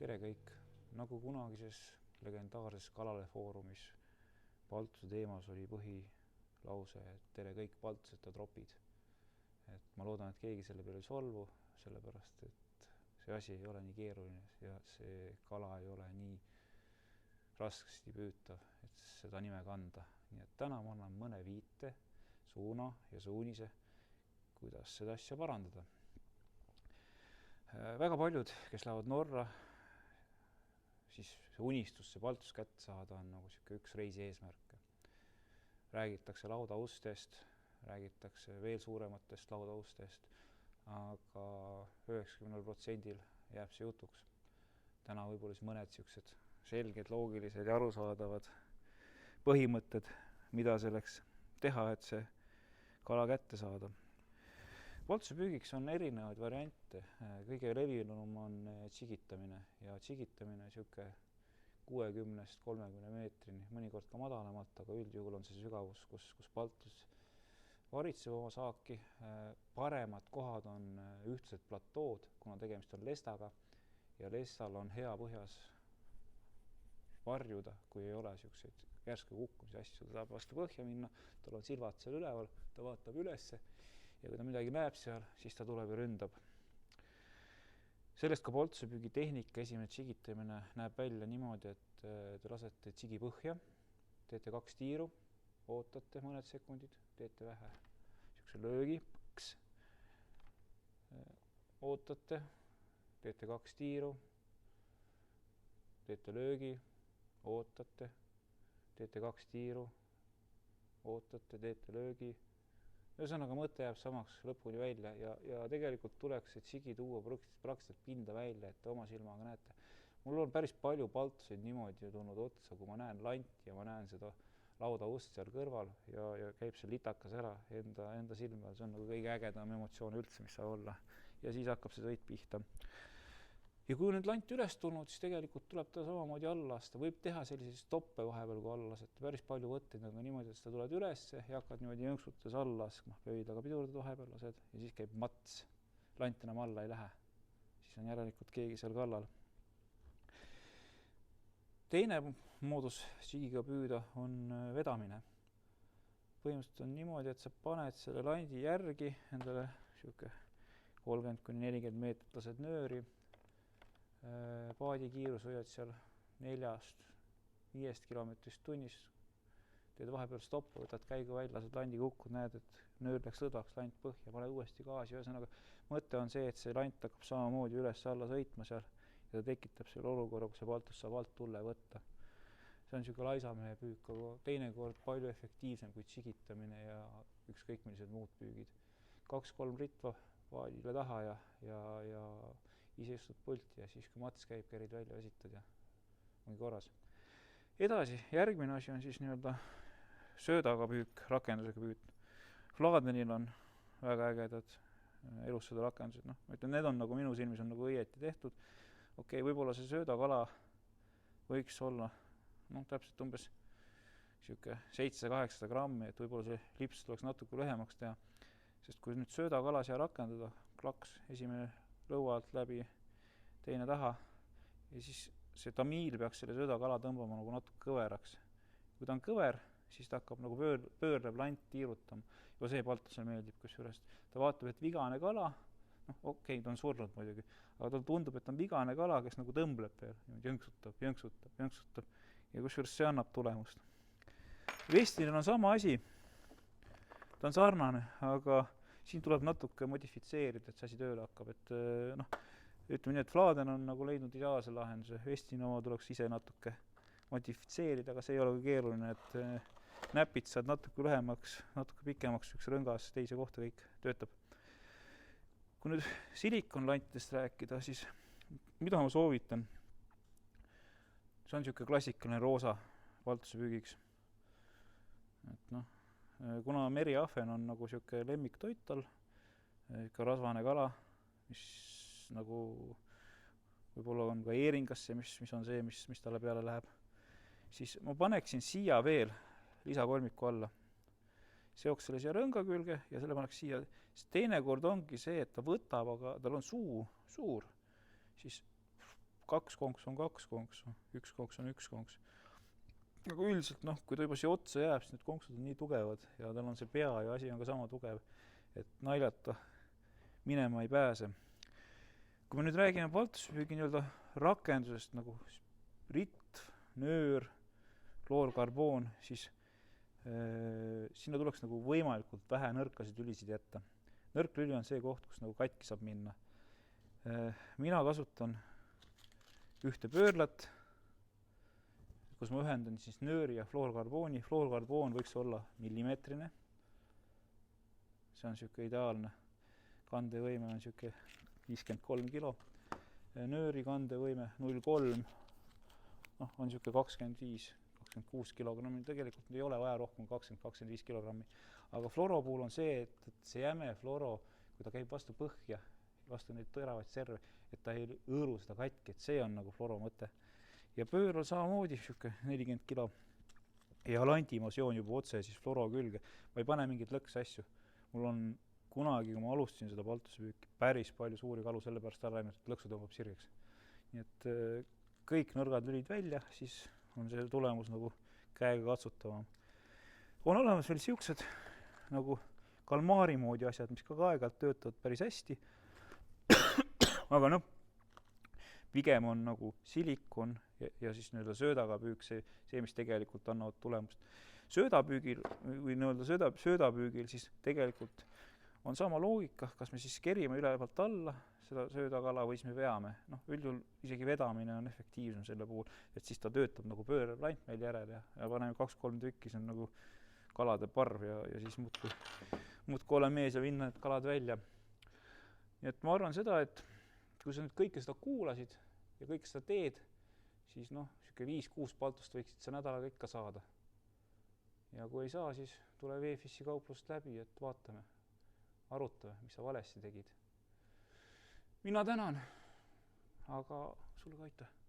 Tere kõik! Nagu kunagises legendaarses Kalale foorumis Paltuse teemas oli põhilause, et tere kõik paltuseta tropid. Et ma loodan, et keegi selle peale ei solvu, sellepärast et see asi ei ole nii keeruline ja see kala ei ole nii raskesti püütav, et seda nime kanda. Nii et täna ma annan mõne viite, suuna ja suunise, kuidas seda asja parandada. Väga paljud, kes lähevad Norra, siis see unistus, see paltus kätte saada on nagu üks reisi eesmärke. Räägitakse laudaustest, räägitakse veel suurematest laudaustest, aga 90% jääb see jutuks. Täna võib-olla siis mõned siuksed selged, loogilised ja arusaadavad põhimõtted, mida selleks teha, et see kala kätte saada. Paltuse püügiks on erinevaid variante. Kõige levinum on tsigitamine ja tsigitamine siuke 60–30 meetrini, mõnikord ka madalamalt, aga üldjuhul on see sügavus, kus paltus varitseb oma saaki. Paremad kohad on ühtsed platood, kuna tegemist on lestaga ja lestal on hea põhjas varjuda, kui ei ole siukseid järsku kukkumise asju. Ta saab vastu põhja minna, tal on silvad seal üleval, ta vaatab ülesse ja kui ta midagi näeb seal, siis ta tuleb ja ründab. Sellest ka paltuse püügi tehnika, esimene tsigitamine näeb välja niimoodi, et te lasete tsigi põhja, teete 2 tiiru, ootate mõned sekundid, teete vähe siukse löögi, ootate, teete 2 tiiru, teete löögi, ootate, teete 2 tiiru, ootate, teete löögi. Ühesõnaga mõte jääb samaks lõpuni välja ja tegelikult tuleks see tsigi tuua praktiliselt pinda välja, et oma silmaga näete. Mul on päris palju paltuseid niimoodi tulnud otsa, kui ma näen lanti ja ma näen seda laudaust seal kõrval ja käib see litakas ära enda silme all. See on nagu kõige ägedam emotsioon üldse, mis saab olla. Ja siis hakkab see sõit pihta. Ja kui nüüd lant üles tulnud, siis tegelikult tuleb ta samamoodi alla lasta. Võib teha selliseid stoppe vahepeal, kui alla lasete. Päris palju võtteid, aga niimoodi, et seda tuled üles ja hakkad niimoodi jõnksutes alla laskma. Pööid aga pidurdad vahepeal lased ja siis käib mats. Lant enam alla ei lähe. Siis on järelikult keegi seal kallal. Teine moodus tsigiga püüda on vedamine. Põhimõtteliselt on niimoodi, et sa paned selle landi järgi endale 30–40 meetrit lased nööri. Paadi kiirus hoiad seal 4–5 kilomeetrist tunnis. Teed vahepeal stoppu, võtad käigu välja, lased landi kukkud, näed, et nöör läks lõdvaks, lant põhja, paned uuesti gaasi. Ühesõnaga, mõte on see, et see lant hakkab samamoodi üles alla sõitma seal ja ta tekitab selle olukorra, kus see paltus saab alt tulla ja võtta. See on siuke laisamehe püük, aga teinekord palju efektiivsem kui tsigitamine ja ükskõik millised muud püügid. 2–3 ritva paadile taha ja ise istud pulti ja siis kui mats käib, kärid välja, vesitad ja ongi korras. Edasi, järgmine asi on siis nii-öelda söödaga püük, rakendusega püüt. Fladenil on väga ägedad elussõda rakendused. Ma ütlen, need on nagu minu silmis on nagu õieti tehtud. Okei, võib-olla see söödakala võiks olla täpselt umbes 700–800 grammi, et võib-olla see lips tuleks natuke lühemaks teha. Sest kui nüüd söödakala siia rakendada, klaks, esimene lõua alt läbi, teine taha ja siis see tamiil peaks selle söödakala tõmbama nagu natuke kõveraks. Kui ta on kõver, siis ta hakkab nagu pöörleb lant tiirutama. Ja see paltusele meeldib kusjuures. Ta vaatab, et vigane kala, okei, ta on surnud muidugi, aga tal tundub, et on vigane kala, kes nagu tõmbleb veel, jõnksutab ja kusjuures see annab tulemust. Vestinil on sama asi. Ta on sarnane, aga siin tuleb natuke modifitseerida, et see asi tööle hakkab. Ütleme nii, et Fladen on nagu leidnud ideaalse lahenduse. Vestin oma tuleks ise natuke modifitseerida, aga see ei ole keeruline, et näpid saad natuke lühemaks, natuke pikemaks, üks rõngas, teise kohta kõik töötab. Kui nüüd silikonlantidest rääkida, siis mida ma soovitan? See on siuke klassikaline roosa paltuse püügiks. Kuna meriahven on nagu siuke lemmiktoit tal, ka rasvane kala, mis nagu võib-olla on ka eeringasse, mis on see, mis talle peale läheb, siis ma paneksin siia veel lisakolmiku alla. Seoks selle siia rõnga külge ja selle paneks siia. Teinekord ongi see, et ta võtab, aga tal on suu suur, siis 2 konksu on 2 konksu, 1 konks on 1 konks. Aga üldiselt kui ta juba siia otsa jääb, siis need konksud on nii tugevad ja tal on see pea ja asi on ka sama tugev, et naljata minema ei pääse. Kui me nüüd räägime paltuspüügi rakendusest nagu ritt, nöör, kloorkarboon, siis sinna tuleks võimalikult vähe nõrkasid lülisid jätta. Nõrk lüli on see koht, kus katki saab minna. Mina kasutan ühte pöörlat, kus ma ühendan siis nööri ja floorkarbooni. Floorkarboon võiks olla millimeetrine. See on siuke ideaalne. Kandevõime on siuke 53 kilo. Nööri kandevõime 0,3 on siuke 25-26 kilogrammi. Tegelikult ei ole vaja rohkem 20-25 kilogrammi. Aga fluoro puhul on see, et see jäme fluoro, kui ta käib vastu põhja, vastu neid tõravaid serve, et ta ei õõru seda katki, et see on fluoro mõte. Ja pööral samamoodi siuke 40 kilo. Ja landi ma seon juba otse siis fluoro külge. Ma ei pane mingit lõks asju. Mul on kunagi, kui ma alustasin seda paltuspüüki, päris palju suuri kalu sellepärast ära läinud, et lõksu tõmbab sirgeks. Nii et kõik nõrgad lülid välja, siis on see tulemus käega katsutavam. On olemas veel siuksed kalmaari moodi asjad, mis ka aeg-ajalt töötavad päris hästi. Aga pigem on silikon ja siis söödaga püük see, mis tegelikult annavad tulemust. Söödapüügil või söödapüügil siis tegelikult on sama loogika, kas me siis kerime ülevalt alla seda söödakala või siis me veame. Üldjuhul isegi vedamine on efektiivsem selle puhul, et siis ta töötab pöörav lant meil järel ja paneme 2-3 tükki, see on kalade parv ja siis muudkui ole mees ja vinna need kalad välja. Nii et ma arvan seda, et kui sa nüüd kõike seda kuulasid ja kõike seda teed, siis siuke 5-6 paltust võiksid sa nädalaga ikka saada. Ja kui ei saa, siis tule VFIS-i kauplust läbi, et vaatame, arutame, mis sa valesti tegid. Mina tänan, aga sulle ka aitäh!